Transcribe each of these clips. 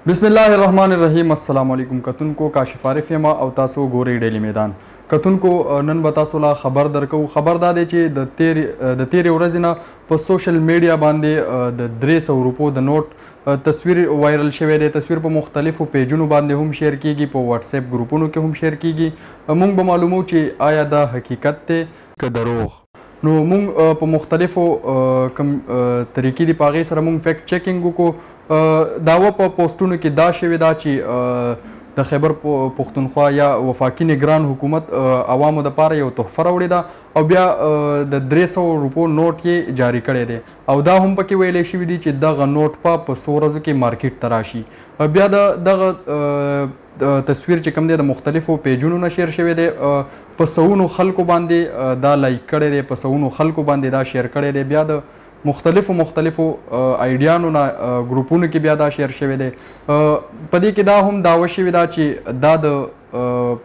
بسم الله الرحمن الرحیم. السلام علیکم کتونکو، کاشف عارف یم او تاسو ګورئ ډیلی میدان. کتونکو نن به تاسو لا خبر درکو. خبر دا دی چې د تیرې ورځې نه په سوشل میډیا باندې د 300 روپو د نوټ تصویر وایرل شوی دی. تصویر په مختلفو پیجونو باندې هم شیر کیږي، په واتس اپ ګروپونو کې هم شیر کیږي. موږ به معلومو چې آیا دا حقیقت دی که دروغ. نو موږ په مختلفو کوم طریقې دي په هغې سره موږ فیکټ چیکینګ وکړو. داوه په پوسټونو کې دا شوې ده چې د خیبر پښتونخوا یا وفاقي نگران حکومت عوامو دپاره یو تحفه راوړې ده او بیا د 300 روپو نوټ یې جاري کړی دی او دا هم پکې ویلی شوي دي چې دغه نوټ په 100 ورځو کې مارکیټ ته راشي. بیا دغه تصویر چې کوم دی د مختلفو پیجونو نه شیر شوی دی، په سوونو خلکو باندې دا لایک کړی دی، په سوونو خلکو باندې دا شیر کړی دی. بیا د مختلفو آیډیانو نه ګروپونو کې بیا دا شیر شوی دی. په دې کې دا هم دعوه شوې ده چې دا د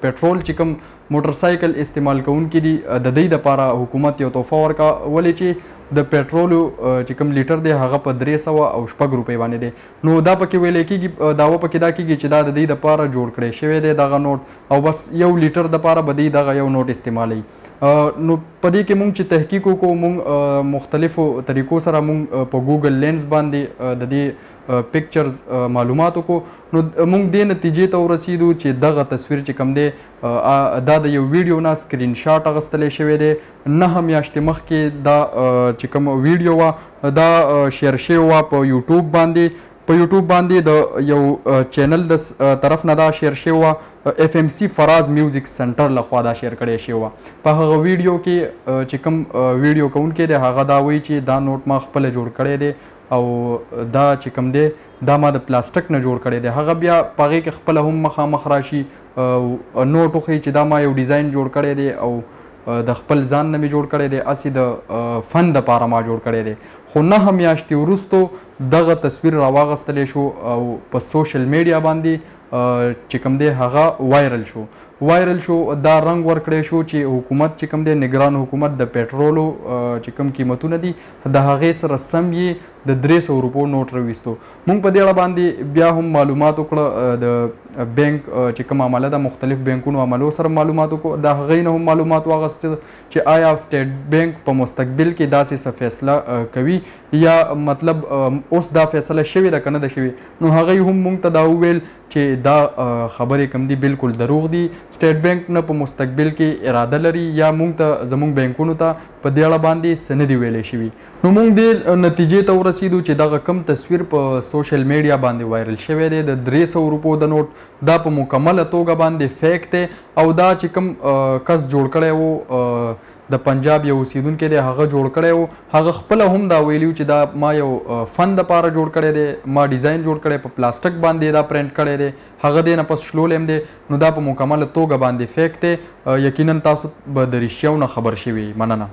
پټرول چې کوم موټر سایکل استعمال کوونکي دي د دوی دپاره حکومت یو تحفه ورکړه، ولې چې د پټرولو چې کوم لیټر دی هغه په 306 روپۍ باندې دی. نو دا پکې ویلی کېږي، دعوه پکې دا کېږي چې دا د دوی دپاره جوړ کړی شوی دی دغه نوټ، او بس یو لیټر دپاره به دوی دغه یو نوټ استعمالوي. نو په دې کې مونږ چې تحقیق وکړو، مونږ مختلفو طریقو سره مونږ په ګوګل لینز باندې د دې پکچرز معلومات وکړو. نو مونږ دې نتیجې ته ورسېدو چې دغه تصویر چې کوم دی دا د یو ویډیو نه سکرین شاټ اخیستلی شوی دی. 9 میاشتې مخکې دا چې کوم ویډیو وه دا شیر شوې وه په یوټیوب باندې. په یوټیوب باندې د یو چینل د طرف نه دا شیر شوی وه، FMC فراز میوزیک سنټر لخوا دا شیر کړی شوی وه. په هغه ویډیو کې چې کوم ویډیو کوونکی دی هغه دا وایي چې دا نوټ ما خپله جوړ کړی دی او دا چې کوم دی دا ما د پلاستیک نه جوړ کړی دی. هغه بیا په هغې کې خپله هم مخامخ راشي نوټ وښیي چې دا ما یو ډیزاین جوړ کړی دی او د خپل ځان نه مې جوړ کړی دی، هسې د فن دپاره ما جوړ کړی دی. خو 9 میاشتې وروستو دغه تصویر راواغستلی شو او په سوشل میډیا باندې چې کوم دی هغه وایرل شو. دا رنګ ورکړی شو چې حکومت چې کوم دی نگران حکومت د پټرولو چې کوم قیمتونه دي د هغې سره سم یې د 300 روپو نوټ راویستو. مونږ په دې اړه باندې بیا هم معلومات وکړه، د بینک چې کوم عمله ده مختلف بینکونو عملو سره معلومات وکړو. د هغې نه هم معلومات واخیسته چې آیا سټیټ بینک په مستقبل کې داسې څه فیصله کوي یا مطلب اوس دا فیصله شوې ده که نه ده شوې. نو هغوی هم مونږ ته دا وویل چې دا خبرې کوم دي بالکل دروغ دي. سټیټ بینک نه په مستقبل کې اراده لري یا مونږ ته زمونږ بینکونو ته په دې اړه باندې څه نه دي ویلی شوي. نو مونږ دې نتیجې ته ورسېدو چې دغه کم تصویر په سوشل میډیا باندې وایرل شوی دی د 300 روپو د نوټ، دا په مکمله توګه باندې فیک دی او دا چې کوم کس جوړ کړی و د پنجاب یو اوسیدونکی دی هغه جوړ کړی و. هغه خپله هم دا ویلي چې دا ما یو فن دپاره جوړ کړی دی، ما ډیزاین جوړ کړی په پلاستیک باندې دا پرنټ کړی دی، هغه دې نه پس شلولی هم دی. نو دا په مکمله توګه باندې فیک دی. یقینا تاسو به د رښتیاو نه خبر شوي. مننه.